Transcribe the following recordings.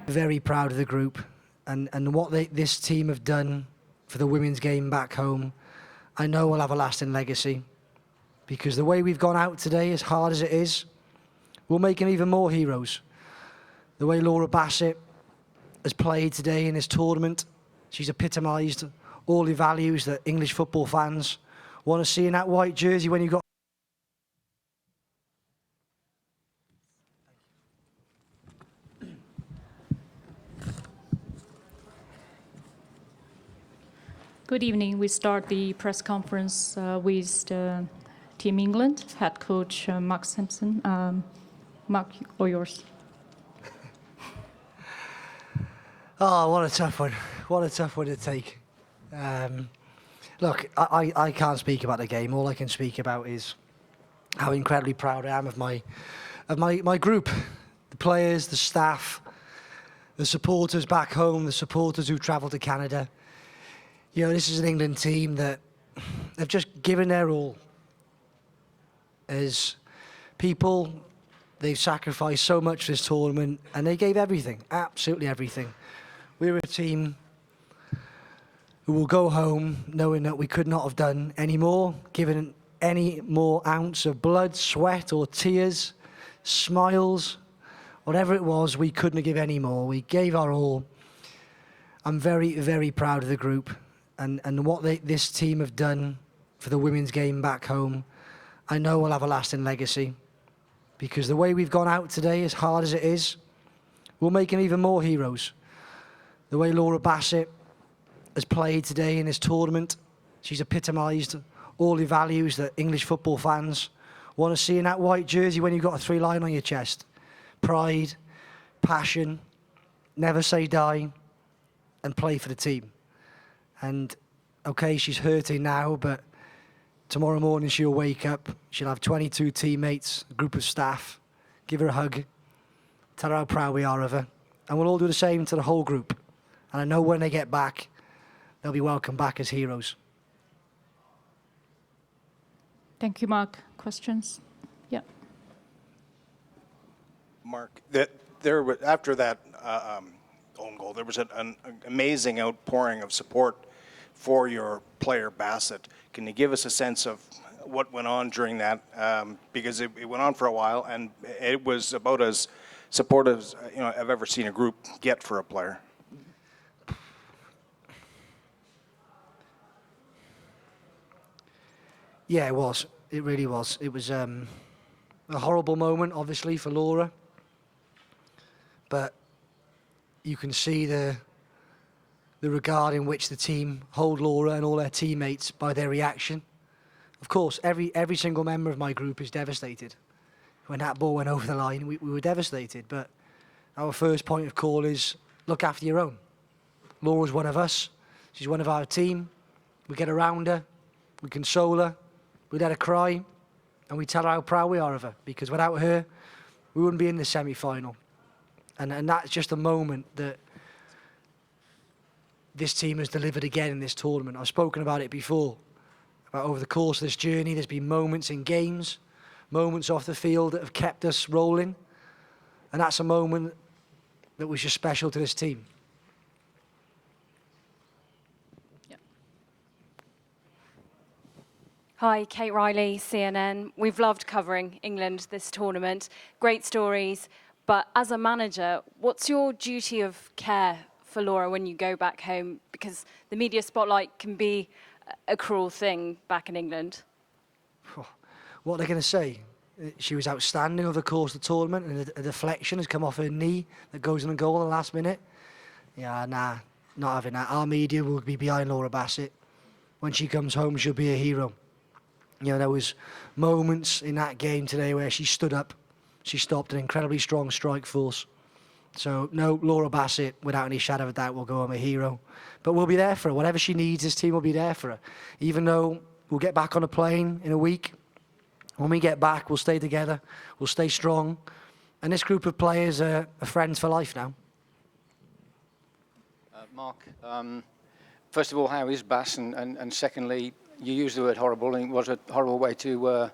Very proud of the group and what this team have done for the women's game back home. I know will have a lasting legacy, because the way we've gone out today, as hard as it is, we'll make them even more heroes. The way Laura Bassett has played today in this tournament, she's epitomised all the values that English football fans want to see in that white jersey when you've got. Good evening. We start the press conference with Team England head coach Mark Sampson. Mark, all yours. Oh, what a tough one. What a tough one to take. Look, I can't speak about the game. All I can speak about is how incredibly proud I am of my group, the players, the staff, the supporters back home, the supporters who travelled to Canada. You know, this is an England team that have just given their all. As people, they've sacrificed so much for this tournament, and they gave everything, absolutely everything. We're a team who will go home knowing that we could not have done any more, given any more ounce of blood, sweat or tears, smiles, whatever it was, we couldn't give any more. We gave our all. I'm very, very proud of the group and what this team have done for the women's game back home. I know will have a lasting legacy, because the way we've gone out today, as hard as it is, we'll make them even more heroes. The way Laura Bassett has played today in this tournament, she's epitomised all the values that English football fans want to see in that white jersey when you've got a 3 line on your chest. Pride, passion, never say die, and play for the team. And okay, she's hurting now, but tomorrow morning she'll wake up, she'll have 22 teammates, a group of staff, give her a hug, tell her how proud we are of her, and we'll all do the same to the whole group. And I know when they get back, they'll be welcomed back as heroes. Thank you, Mark. Questions? Yeah. Mark, after that own goal, there was an amazing outpouring of support for your player Bassett. Can you give us a sense of what went on during that? Because it went on for a while, and it was about as supportive as I've ever seen a group get for a player. Yeah, it was. It really was. It was a horrible moment, obviously, for Laura. But you can see the regard in which the team hold Laura and all their teammates by their reaction. Of course, every single member of my group is devastated. When that ball went over the line, we were devastated. But our first point of call is look after your own. Laura's one of us. She's one of our team. We get around her. We console her. We let her cry. And we tell her how proud we are of her. Because without her, we wouldn't be in the semi-final. And that's just a moment that this team has delivered again in this tournament. I've spoken about it before. About over the course of this journey, there's been moments in games, moments off the field that have kept us rolling. And that's a moment that was just special to this team. Yeah. Hi, Kate Riley, CNN. We've loved covering England this tournament. Great stories. But as a manager, what's your duty of care for Laura when you go back home? Because the media spotlight can be a cruel thing back in England. What are they going to say? She was outstanding over the course of the tournament, and a deflection has come off her knee that goes in the goal in the last minute. Yeah, nah, not having that. Our media will be behind Laura Bassett. When she comes home, she'll be a hero. You know, there was moments in that game today where she stood up. She stopped an incredibly strong strike force. So, no, Laura Bassett, without any shadow of a doubt, will go home a hero. But we'll be there for her. Whatever she needs, this team will be there for her. Even though we'll get back on a plane in a week, when we get back, we'll stay together. We'll stay strong. And this group of players are friends for life now. Mark, first of all, how is Bass? And secondly, you used the word horrible, and it was a horrible way to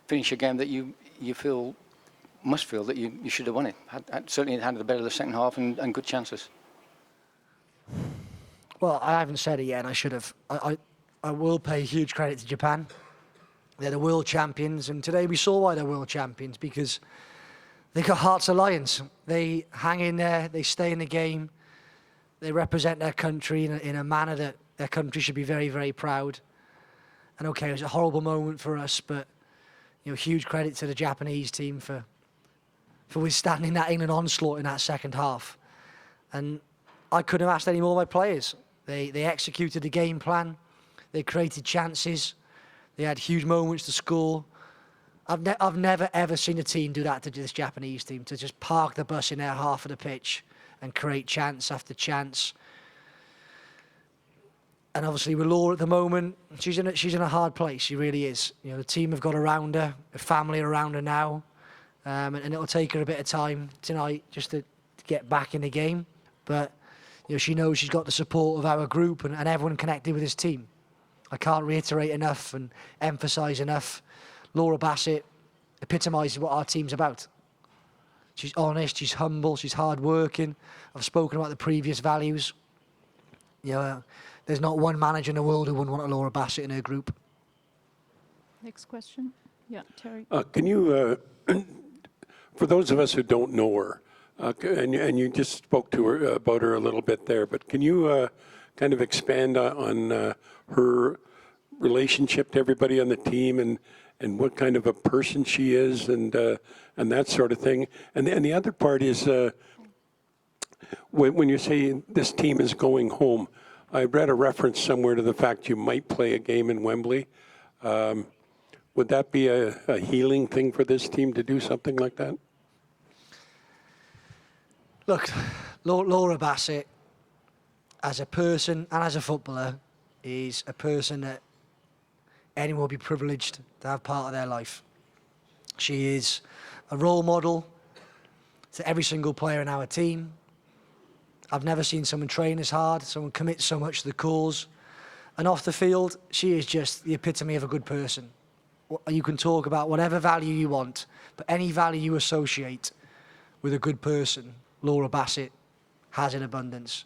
finish a game that you feel must feel that you should have won it. Certainly had the better of the second half and good chances. Well, I haven't said it yet, and I should have. I will pay huge credit to Japan. They're the world champions, and today we saw why they're world champions, because they got hearts of lions. They hang in there, they stay in the game, they represent their country in a manner that their country should be very, very proud. And okay, it was a horrible moment for us, but huge credit to the Japanese team for withstanding that England onslaught in that second half. And I couldn't have asked any more of my players. They executed the game plan, they created chances, they had huge moments to score. I've never ever seen a team do that to this Japanese team, to just park the bus in their half of the pitch and create chance after chance. And obviously with Laura at the moment, she's in a hard place. She really is. The team have got around her, a family around her now, and it'll take her a bit of time tonight just to get back in the game. But she knows she's got the support of our group and everyone connected with this team. I can't reiterate enough and emphasise enough. Laura Bassett epitomises what our team's about. She's honest, she's humble, she's hard-working. I've spoken about the previous values. There's not one manager in the world who wouldn't want a Laura Bassett in her group. Next question. Yeah, Terry. Can you, for those of us who don't know her, and you just spoke to her about her a little bit there, but can you kind of expand on her relationship to everybody on the team and what kind of a person she is and that sort of thing? And the other part is when you say this team is going home, I read a reference somewhere to the fact you might play a game in Wembley. Would that be a healing thing for this team to do something like that? Look, Laura Bassett, as a person and as a footballer, is a person that anyone will be privileged to have part of their life. She is a role model to every single player in our team. I've never seen someone train as hard, someone commit so much to the cause. And off the field, she is just the epitome of a good person. You can talk about whatever value you want, but any value you associate with a good person, Laura Bassett has in abundance.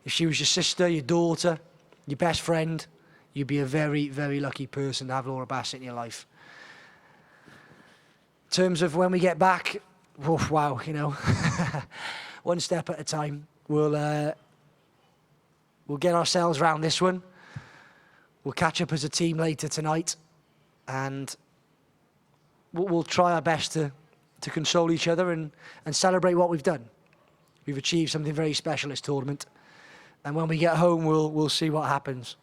If she was your sister, your daughter, your best friend, you'd be a very, very lucky person to have Laura Bassett in your life. In terms of when we get back, wow, one step at a time. We'll get ourselves around this one. We'll catch up as a team later tonight, and we'll try our best to console each other and celebrate what we've done. We've achieved something very special this tournament, and when we get home, we'll see what happens.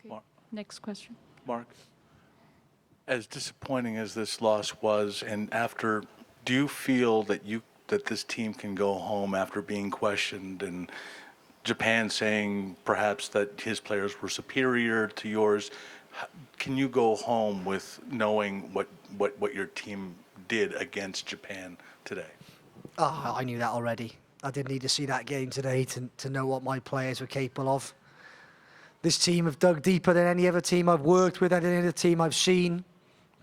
Okay. Next question. Mark, as disappointing as this loss was, and after, do you feel that this team can go home after being questioned and Japan saying perhaps that his players were superior to yours? Can you go home with knowing what your team did against Japan today? Oh, I knew that already. I didn't need to see that game today to know what my players were capable of. This team have dug deeper than any other team I've worked with, any other team I've seen.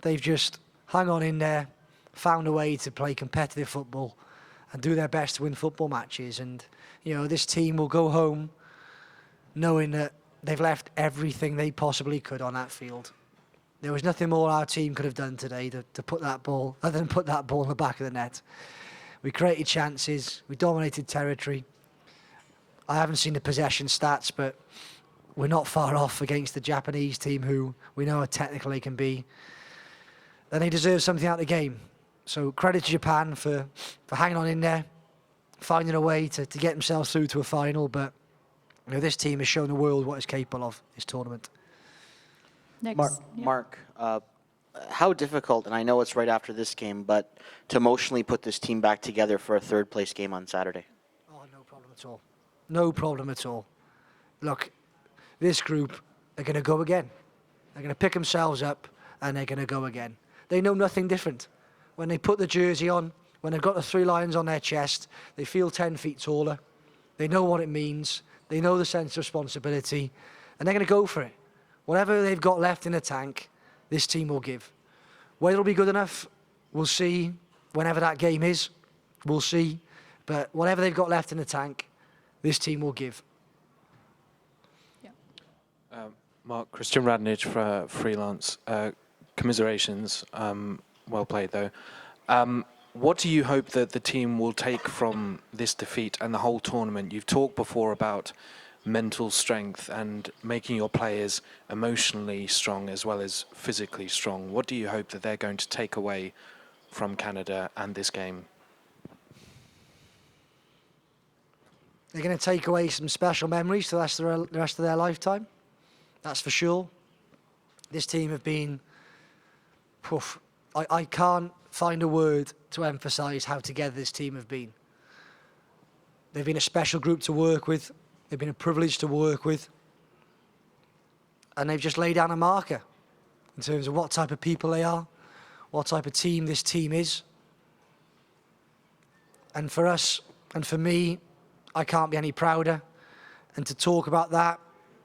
They've just hung on in there, found a way to play competitive football and do their best to win football matches. And, this team will go home knowing that they've left everything they possibly could on that field. There was nothing more our team could have done today to put that ball, other than put that ball in the back of the net. We created chances, we dominated territory. I haven't seen the possession stats, but we're not far off against the Japanese team, who we know how technical they can be. And they deserve something out of the game. So credit to Japan for hanging on in there, finding a way to get themselves through to a final. But this team has shown the world what it's capable of this tournament. Next. Mark, how difficult, and I know it's right after this game, but to emotionally put this team back together for a third-place game on Saturday? Oh, no problem at all. No problem at all. Look, this group are going to go again. They're going to pick themselves up and they're going to go again. They know nothing different. When they put the jersey on, when they've got the 3 lions on their chest, they feel 10 feet taller. They know what it means. They know the sense of responsibility, and they're going to go for it. Whatever they've got left in the tank, this team will give. Whether it'll be good enough, we'll see whenever that game is, we'll see. But whatever they've got left in the tank, this team will give. Mark, Christian Radnich for Freelance. Commiserations. Well played, though. What do you hope that the team will take from this defeat and the whole tournament? You've talked before about mental strength and making your players emotionally strong as well as physically strong. What do you hope that they're going to take away from Canada and this game? They're going to take away some special memories for the rest of their lifetime. That's for sure. This team have been... I can't find a word to emphasise how together this team have been. They've been a special group to work with. They've been a privilege to work with. And they've just laid down a marker in terms of what type of people they are, what type of team this team is. And for us, and for me, I can't be any prouder. And to talk about that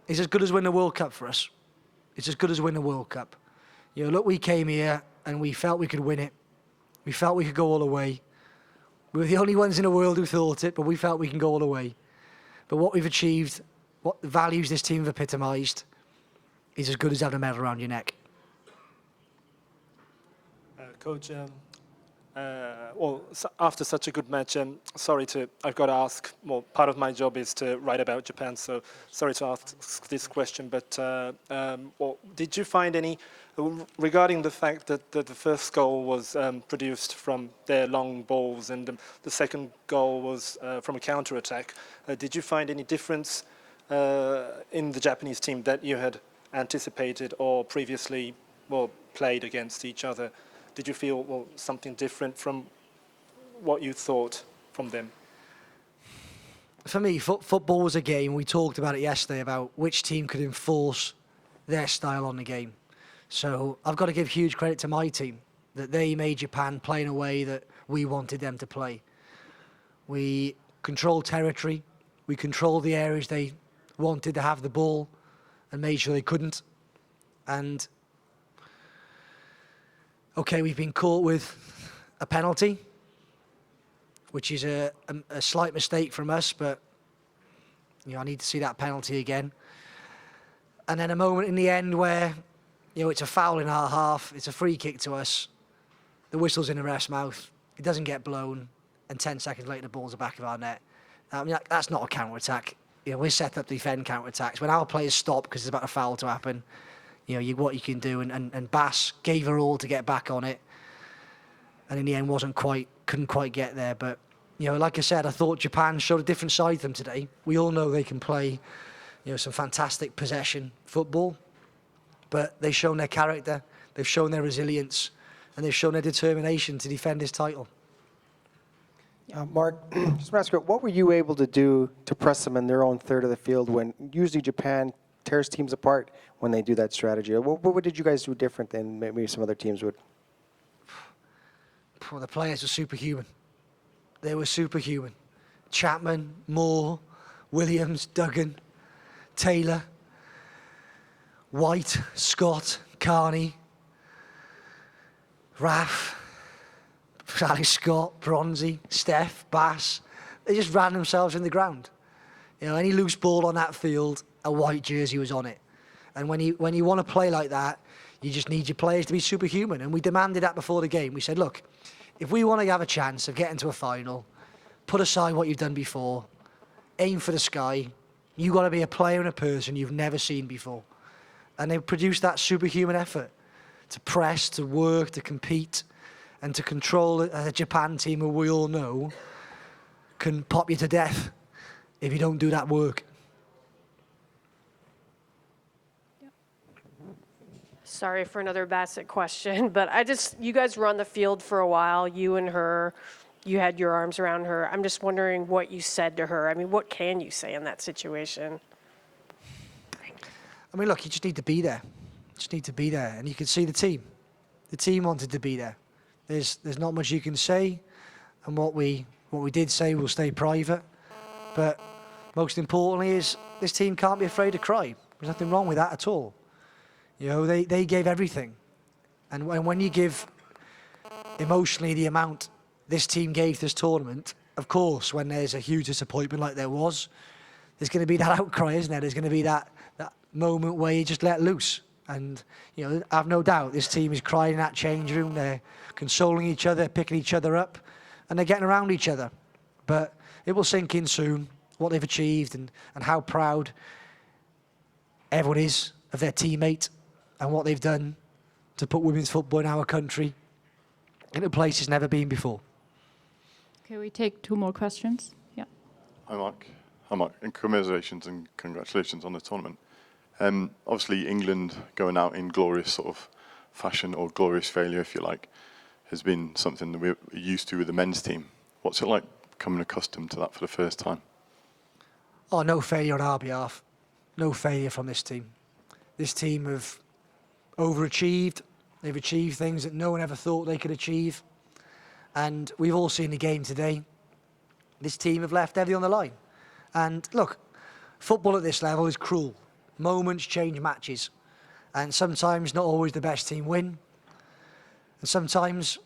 is as good as winning the World Cup for us. It's as good as winning the World Cup. You know, look, we came here and we felt we could win it. We felt we could go all the way. We were the only ones in the world who thought it, but we felt we can go all the way. But what we've achieved, what the values this team have epitomised, is as good as having a medal around your neck. Coach, after such a good match, I've got to ask, well, part of my job is to write about Japan, so sorry to ask this question, but did you find any, regarding the fact that the first goal was produced from their long balls and the second goal was from a counter-attack, did you find any difference in the Japanese team that you had anticipated or previously, played against each other? Did you feel something different from what you thought from them? For me, football was a game. We talked about it yesterday about which team could enforce their style on the game. So I've got to give huge credit to my team that they made Japan play in a way that we wanted them to play. We controlled territory. We controlled the areas they wanted to have the ball and made sure they couldn't. And okay, we've been caught with a penalty, which is a slight mistake from us, but I need to see that penalty again. And then a moment in the end where it's a foul in our half, it's a free kick to us, the whistle's in the ref's mouth, it doesn't get blown, and 10 seconds later the ball's the back of our net. I mean, that's not a counter-attack. We're set up to defend counter-attacks. When our players stop because there's about a foul to happen, what you can do, and Bass gave her all to get back on it, and in the end couldn't quite get there. But like I said, I thought Japan showed a different side to them today. We all know they can play, some fantastic possession football, but they've shown their character, they've shown their resilience, and they've shown their determination to defend this title. Mark, just want to ask you, what were you able to do to press them in their own third of the field when usually Japan tears teams apart when they do that strategy? What did you guys do different than maybe some other teams would? The players were superhuman. They were superhuman. Chapman, Moore, Williams, Duggan, Taylor, White, Scott, Carney, Raff, Alex Scott, Bronzy, Steph, Bass. They just ran themselves in the ground. Any loose ball on that field, a white jersey was on it. And when you want to play like that, you just need your players to be superhuman. And we demanded that before the game. We said, look, if we want to have a chance of getting to a final, put aside what you've done before, aim for the sky. You've got to be a player and a person you've never seen before. And they produced that superhuman effort to press, to work, to compete, and to control a Japan team who we all know can pop you to death if you don't do that work. Sorry for another Bassett question, but you guys were on the field for a while, you and her, you had your arms around her. I'm just wondering what you said to her. I mean, what can you say in that situation? I mean, look, you just need to be there. You just need to be there, and you can see the team. The team wanted to be there. There's not much you can say, and what we did say will stay private. But most importantly is this team can't be afraid to cry. There's nothing wrong with that at all. They gave everything. And when you give emotionally the amount this team gave to this tournament, of course, when there's a huge disappointment like there was, there's going to be that outcry, isn't there? There's going to be that moment where you just let loose. And, you know, I've no doubt this team is crying in that change room. They're consoling each other, picking each other up, and they're getting around each other. But it will sink in soon, what they've achieved and how proud everyone is of their teammate and what they've done to put women's football in our country in a place it's never been before. Okay, we take 2 more questions. Yeah. Hi, Mark. Hi, Mark. And commiserations and congratulations on the tournament. Obviously, England going out in glorious sort of fashion, or glorious failure, if you like, has been something that we're used to with the men's team. What's it like becoming accustomed to that for the first time? Oh, no failure on our behalf. No failure from this team. This team have overachieved. They've achieved things that no one ever thought they could achieve. And we've all seen the game today. This team have left everything on the line. And look, football at this level is cruel. Moments change matches. And sometimes not always the best team win. And sometimes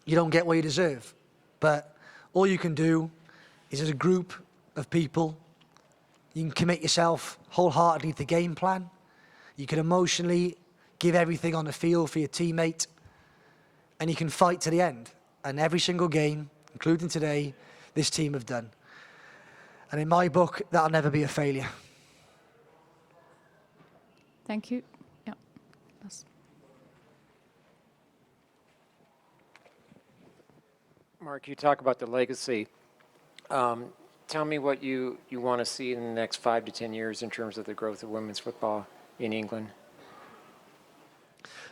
you don't get what you deserve. But all you can do is, as a group of people, you can commit yourself wholeheartedly to the game plan. You can emotionally give everything on the field for your teammate. And you can fight to the end. And every single game, including today, this team have done. And in my book, that'll never be a failure. Thank you. Yeah. Yes. Mark, you talk about the legacy. Tell me what you want to see in the next 5 to 10 years in terms of the growth of women's football in England.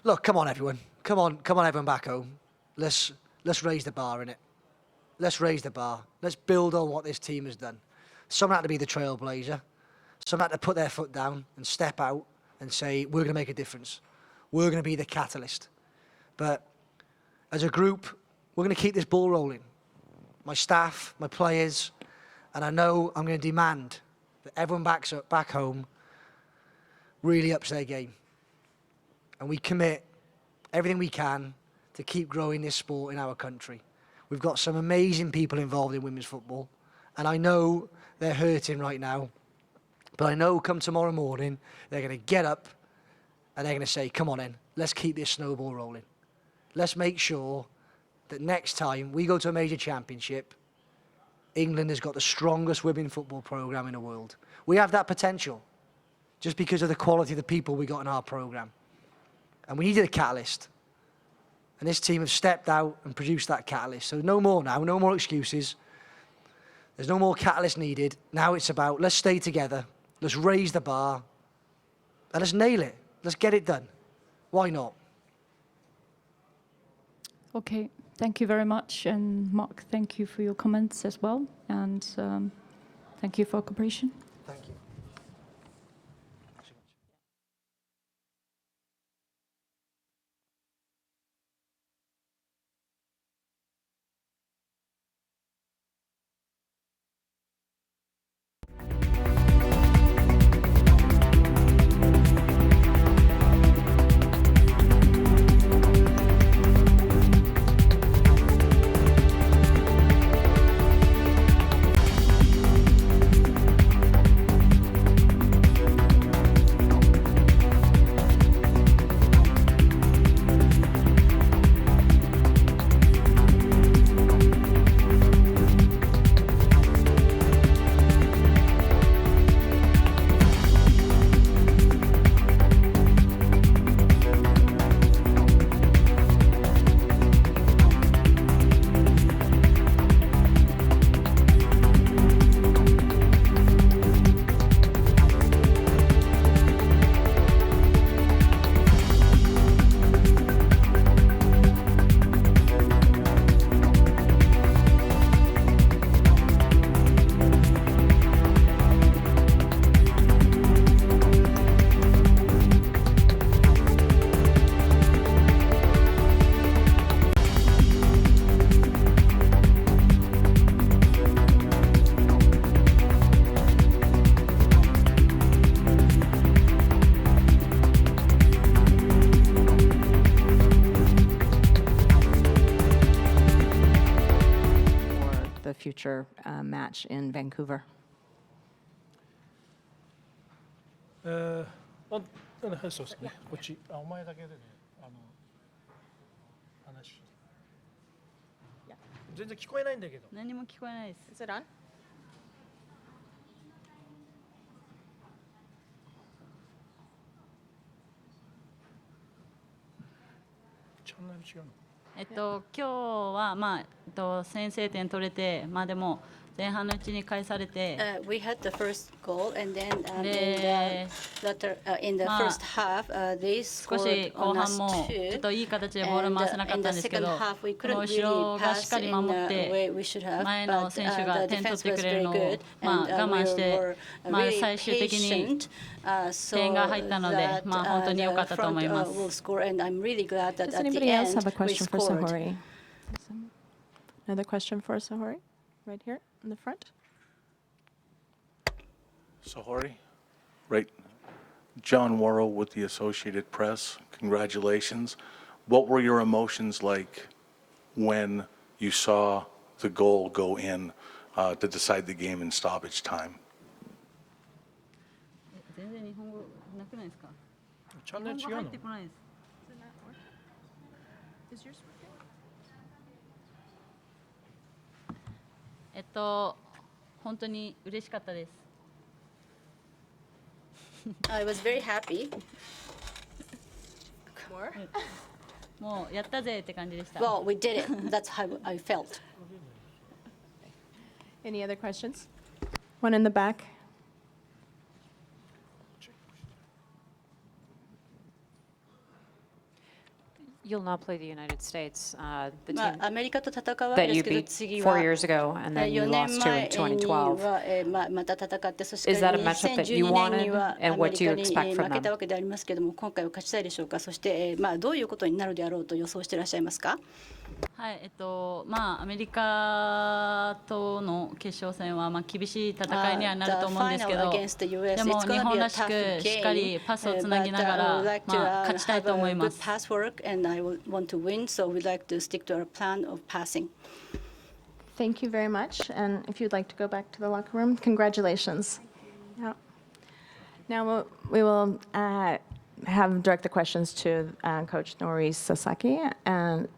Look, come on, everyone. Come on, everyone back home. Let's raise the bar, innit? Let's raise the bar. Let's build on what this team has done. Someone had to be the trailblazer. Someone had to put their foot down and step out and say, we're going to make a difference. We're going to be the catalyst. But as a group, we're going to keep this ball rolling. My staff, my players, and I know I'm going to demand that everyone back home really ups their game. And we commit everything we can to keep growing this sport in our country. We've got some amazing people involved in women's football, and I know they're hurting right now, but I know come tomorrow morning, they're going to get up and they're going to say, come on in, let's keep this snowball rolling. Let's make sure that next time we go to a major championship, England has got the strongest women's football programme in the world. We have that potential just because of the quality of the people we got in our programme. And we needed a catalyst. And this team have stepped out and produced that catalyst. So no more now, no more excuses. There's no more catalyst needed. Now it's about, let's stay together, let's raise the bar, and let's nail it. Let's get it done. Why not? Okay, thank you very much. And Mark, thank you for your comments as well. And thank you for your cooperation. Thank you. the future match in Vancouver? そうですね。こっち。お前だけでね。話。全然聞こえないんだけど。何も聞こえないです。Is it on? チャンネル違うの。今日は先制点取れて、でも前半のうちに返されて、We had the first goal, and then in the まあ first half, they 少 scored し後 on 半 us もちょっ too. といい形でボール回せなかったんですけど、 In the second half, we この couldn't 後ろ really がしっ pass かり in 守っ the て、 way we should have, 前の but 選手が the 点取 defense ってく was れる very のを good, 我 and 慢し we て、 were 最 really 終的に patient, 点 so が入ったので、 that 本当に良かっ the たと思い front ます。 will score, and I'm really glad that Does at the anybody else end have a we question for scored. Sahori? Another question for Sahori, right here in the front. Sahori, right. John Worrell with the Associated Press. Congratulations. What were your emotions like when you saw the goal go in to decide the game in stoppage time? 全然日本語なくないですか？チャンネル違うの。日本語入ってこないです。Is yours working? 本当に嬉しかったです。I was very happy. More? もうやったぜって感じでした。 Well, we did it. That's how I felt. Any other questions? One in the back. You'll not play the United States, the ま team あ、アメリカと戦うわ that けで you すけど、 beat 次 4 は years ago, and then you 4年 lost to 前 in に 2012. はまた戦って、そしてIs that a matchup that you 2012年に wanted, はア and メ what リ do you カに expect from 負けた them? わけでありますけれども、今回は勝ちたいでしょうか。そしてまあどういうことになるであろうと予想していらっしゃいますか。はい、アメリカとの決勝戦は厳しい戦いにはなると思うんですけど、でも日本らしくしっかりパスをつなぎながら勝ちたいと思います。Thank you very much. And if you'd like to go back to the locker room, congratulations. Yeah. Now we will have direct the questions to Coach Nori Sasaki. And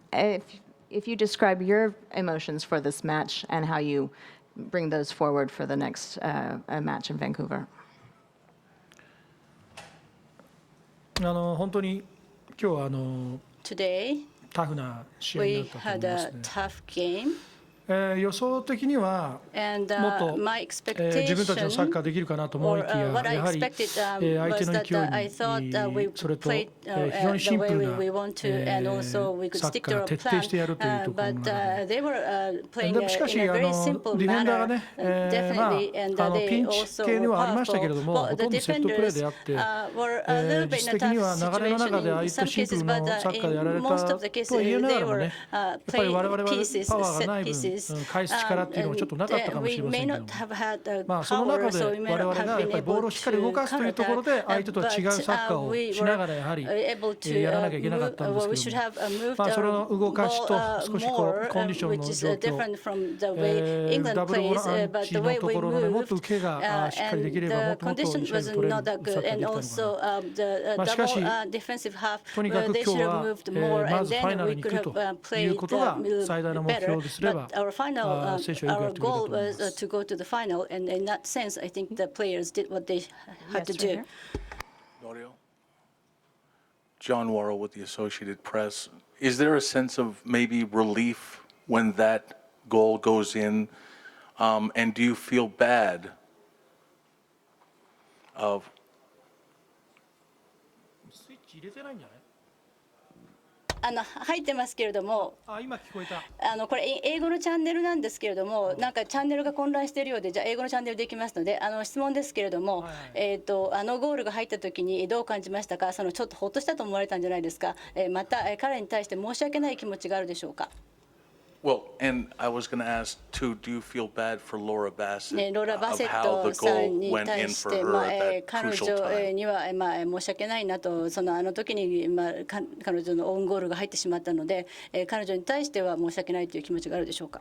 if you describe your emotions for this match and how you bring those forward for the next match in Vancouver. 本当に今日はToday, タフな試合に we なったと思い had ます a ね。 tough game. 予想的には And もっと my 自分たちのサッカー expectation できるかなと思い or きや、 what I やはり expected 相手 was の that 勢 I thought we いにそれと played 非常にシ the ンプ way ル we な want to, and also we could サッ stick カ to ー our を徹底 plan. してやるというところ But の中で。 they were playing でもしかし in a デ very ィ simple フェンダーが manner, ね、 definitely, and ピ they ンチ also 系に were はありましたけれ powerful. ども、 Well, ほ the とんどセットプレー defenders であって、 were a little bit 実 in a 質的に tough は流れの中 situation でああい in った some シンプ cases, ルな but サッカーでやられ in た most of the と cases は言いなが they らも were ね、やっぱり我々 playing は pieces, パワーが set ない分、 pieces. 返す力っていうのもちょっとなかったかもし We れませ may んけども not。have had まあその power, 中で so we may 我 not 々 have がやっ been ぱりボール able をしっかり動 to かすというところで counterattack. 相手とは違うサッカーを We しなが were らやはり able やらな to きゃいけなかったんで well, we す should けど have も、 moved まあそれ our の動かしと ball 少しこ more, うコンディション which の is 状況、 different from the way England ダブルボ plays, ラン but チ the の way と we ころのね、もっ moved, と受けがしっかりできればも and っともっ the といい condition 試合 was が取れる not サ that ッカ good, ーがで and きたのか also な。 the まあしかし double defensive half, とにかく they 今日 should は have moved more, ま and ずファイ then ナル we に could 行く have という played ことが a 最大の目 better. 標ですれ But ば、 our final, 選手はよくや our ってくれた goal と思いま was す。 to go to the final, and in that sense, I think the players did what they had to do. Norio? John Worrell with the Associated Press. Is there a sense of maybe relief when that goal goes in? And do you feel bad of スイッチ入れてないんじゃない？入ってますけれども、今聞こえた。これ英語のチャンネルなんですけれども、なんかチャンネルが混乱しているようで、じゃあ英語のチャンネルできますので、質問ですけれども、ゴールが入った時にどう感じましたか？ちょっとほっとしたと思われたんじゃないですか？また彼に対して申し訳ない気持ちがあるでしょうかWell, and I was going to ask too, do you feel bad for Laura Bassett ね、ローラ・バ of セッ how ト the さん goal に went 対 in し for て、 her at that 彼 crucial 女 time? には、申し訳ないなと、あの時に、彼女のオウンゴールが入ってしまったので、彼女に対しては申し訳ないという気持ちがあるでしょうか。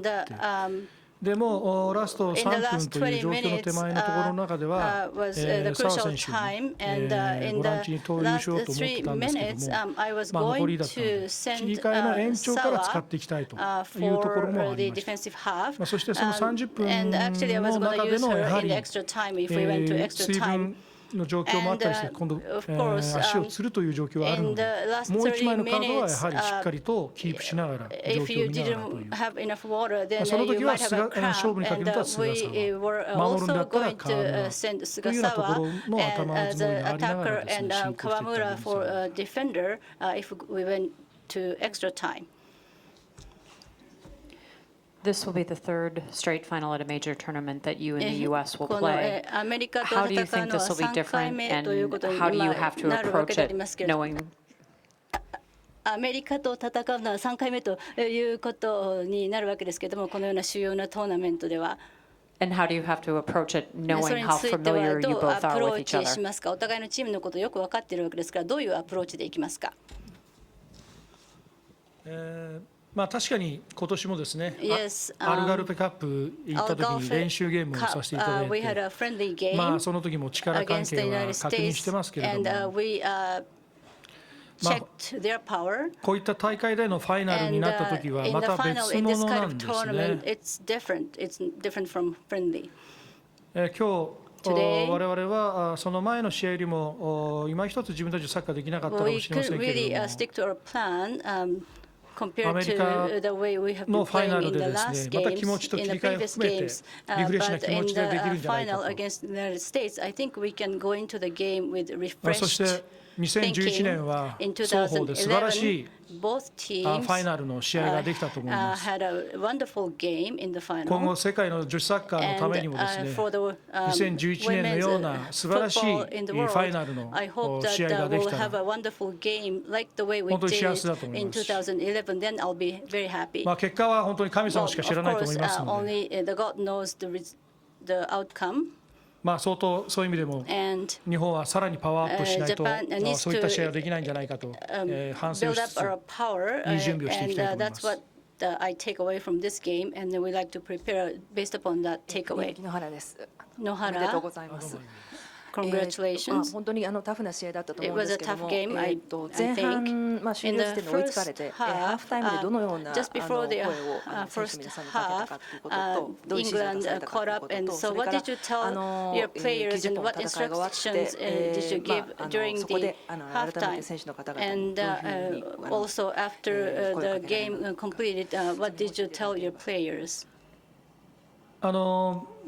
であって。でもラスト3分という状況の手前のところの中では、澤選手にボランチに投入しようと思ってたんですけども、残りだったので切り替えの延長から使っていきたいというところもありました。そしてその30分の中でのやはり水分の状況もあったりして、今度、足をつるという状況はあるので、もう1枚のカードはやはりしっかりとキープしながら、状況を見ながらという。その時は勝負にかけるとは菅さんは、守るんだったら河村というようなところの頭のつもりがありながらですね、進行していったと思います。This will be the third straight final at a major tournament that you in the U.S. will play. How do you think this will be different, and how do you have to approach it, knowing? アメリカと戦うのは3回目ということになるわけですけれども、このような主要なトーナメントでは。And how do you have to approach it, そ knowing れに how ついては familiar ど you う both アプ are ロ with ー each チし other? ますか。お互いのチームのことをよく分かっているわけですから、どういうアプローチでいきますか。まあ確かに今年もですね、Yes, アルガルペカップ行った時に練習ゲームをさせていただいて、まあその時も力関係は確認してますけれども、まあこういった大会でのファイナルになった時はまた別物なんですね。今日我々はその前の試合よりも今一つ自分たちサッカーできなかったかもしれませんけれども、アメリカのファイナルでですね、また気持ちと切り替えを含めてリフレッシュな気持ちでできるんじゃないかと。そして2011年は双方で素晴らしいファイナルの試合ができたと思います。今後世界の女子サッカーのためにもですね、2011年のような素晴らしいファイナルの試合ができたら本当に幸せだと思います。まあ結果は本当に神様しか知らないと思いますので、まあ相当そういう意味でも日本はさらにパワーアップしないとそういった試合はできないんじゃないかと反省をしつついい準備をしていきたいと思います。I take away from this game, and we like to prepare based upon that takeaway. 野原です。野原。おめでとうございます。Congratulations. 本当にタフな試合だったと思うん It で was すけども、a tough game, I 前半 think. 終了時点で追いつかれて、ハーフタイムでどのような just before the 声を選手 first 皆さんにかけたかということと、どういう指示を England 出されたか caught という up, こ and とと、 so それ what から did you tell your players and what 戦いが終わって instructions did you give during そこ the で改め halftime? て選手の方々に And どういうふうに also after the game completed, what did you tell your players?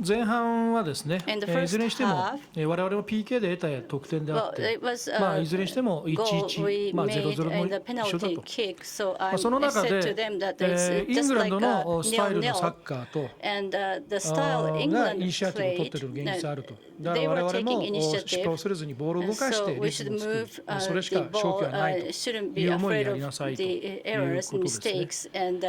前半はですね、 In the いずれにしても first 我々も PK で得た得点であって、 Well, it was まあいずれにしても goal 1-1、 we まあ made 0-0 in the も一緒だ penalty と。 kick, so その I 中 said で to them that it's イン just グラン like ド a のスタイルのサ nil-nil, ッカーと and the style が England イニシアティブを取ってい played, る現実あると。だか they ら were 我々 taking も失 initiative, 敗をせずにボールを動 and かして so リ we ズ should ムを作る move それし the か勝機 ball, はないと shouldn't い be う思いで afraid や of りなさいと the いう errors こ and とですね。 mistakes, and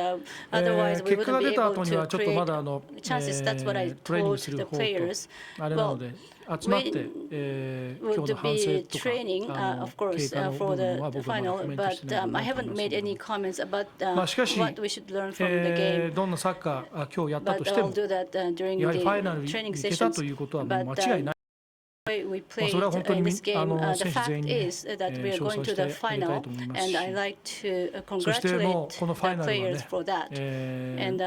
otherwise we 結果が wouldn't be 出た able 後に to はちょっとまだ create chances. That's what I トレーニング told する the 方と players. あれなの Well, で集まって we 今日の would 反省 be とか training, of course, 経過の部 for 分は the 僕はまだ final, コメントし but てないと思 I い haven't ます made け any ど comments about まあしかし what we should learn from the game. どんなサッカー今日やった But としても I'll do that during やはりファイナ the ルに training 行けた sessions. ということはもう But 間違いない。 we played それは本当に in this game. The 選手全員 fact に is that we are 称 going 賛 to し the てあげたい final, と思います and し I like to そしても congratulate うこのファイ the ナルは players ね for that. And the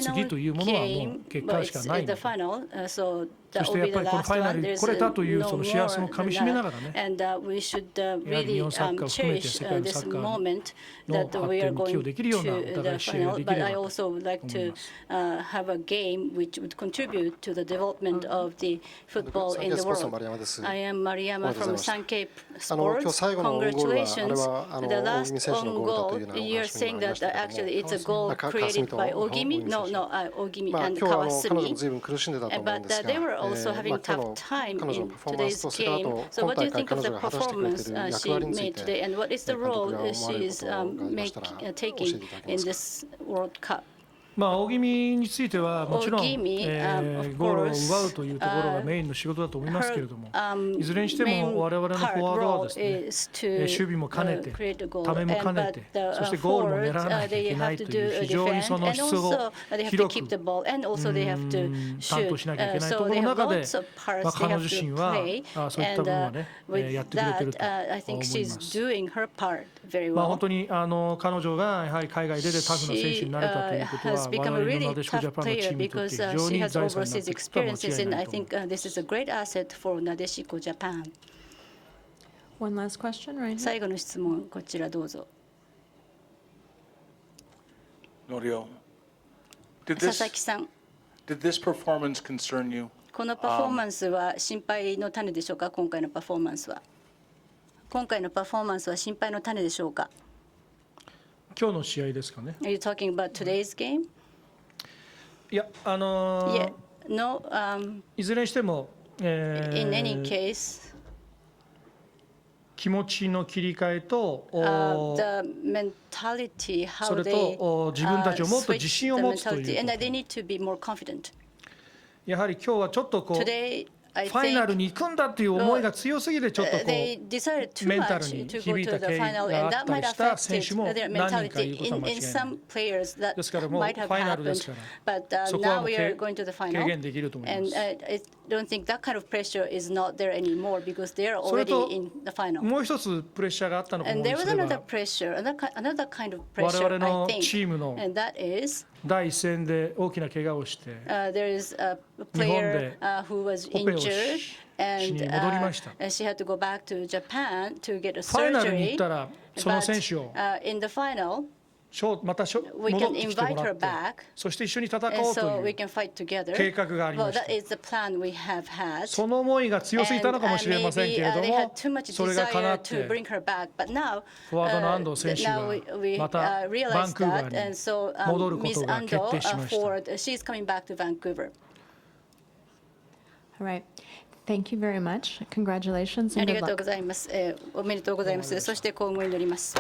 次 final というものはもう game, 結 but 果しか it's ないの the で final, so そ that して will や be っぱ the りこのフ last ァイナ one. ルに There's 来れたという no その幸せも more かみ than しめな that. がらね And we should やはり日 really 本サッカーを含めて cherish 世界のサ this ッカー moment の that 発 we 展 are に寄与 going できるようなお to 互 the い試合が final. でき But れ I ばと also would like 思い to ます。 have a game which would contribute to the development of the football in the world. I am Mariama from Sankei 今日 Sports. 最後のオウンゴールはあれ Congratulations. は The 大 last 木選手の own ゴールだという goal, ようなお you're 話も saying ありま that したけども actually it's a goal 川 created と by 大木 Ogimi. 選 No, 手 no, Ogimi まあ and 今日は彼女も Kawasumi. 随分苦しんでたと思うん But ですが they were also まあ having 今日 tough の time 彼女の in パフォーマンス today's とそれから game. と So 今 what do you 大会 think 彼 of 女 the が果たしてくれてい performance る役 she 割につい made て today, and what is the 監督 role が思われる she こ is とがありましたら taking 教えていただけ in ますか。 this World Cup? まあ大気味についてはもちろん、大気味ゴールを奪うというところがメインの仕事だと思いますけれども、いずれにしても我々のフォワードはですね、守備も兼ねて、ためも兼ねて、そしてゴールも狙わなきゃいけないという非常にその質を広く担当しなきゃいけないところの中で、まあ彼女自身はそういった部分はね、やってくれてると思います。まあ本当に彼女がやはり海外でタフな選手になれたということはは become 我 a 々の really なでしこジャ tough パンのチ player ームにとっ because て非常 she に has 財産になっ overseas てくることは間 experiences, 違い and な I いと思う think this is a great asset for Nadeshiko Japan. One last question, right here. 最後の質問、こちらどうぞ。 Norio, did 佐 this 々木さん、 did this performance concern you? このパフォーマンスは心配の種でしょうか？今回のパフォーマンスは。今回のパフォーマンスは心配の種でしょうか？今日の試合ですかね。 Are you talking about today's game? いや、Yeah, no. いずれにしても、 In any case, 気持ちの切り替えと、 the mentality, そ how れ they と自分たちをもっと自 switch 信 the を持つとい mentality, う and こ that they need to be more confident. と。やはり今日はちょっとこう、 Today, I ファイナル think に行くんだっていう思いが強すぎてちょっとこ they う decided too メンタル much に to 響 go い to た the 経緯 final, が and あっ that た might りした選 affect 手も their 何人かい mentality. ることは間違 In いない。 some players, that ですからもう might フ have ァイナルで happened, すから but そこは now もう we 軽 are going to the 軽 final, 減できると思いま and す。 I don't think that kind of pressure is not there anymore because they are それ already と in the final. もう一つプレッシャーがあったのかも And there す was れ another ば pressure, another kind of 我 pressure, 々 I の think, チームの and that is 第一戦で大きな怪我をして there is a 日本 player で who was オペを injured, し and に戻りました。 she had to go back to Japan to get a ファイナルに行 surgery. ったらその選手を in the final, また we 戻 can ってきても invite ら her って back, そして一緒に戦 and おうと so い we う can fight together. 計画があり Well, ました。 that is the plan we have had. その思いが強すぎたのかもしれませんけれど Maybe も they had too much それが叶 desire っ to て bring her back, but now フォワードの安藤選手 now が we またバン realized クーバ that, ー and に so 戻るこ Miss とが決 Ando 定しました she's coming back to Vancouver. All right. Thank you very much. Congratulations あ and り good がとう luck. ございます。おめでとうございます。そして幸運を祈ります。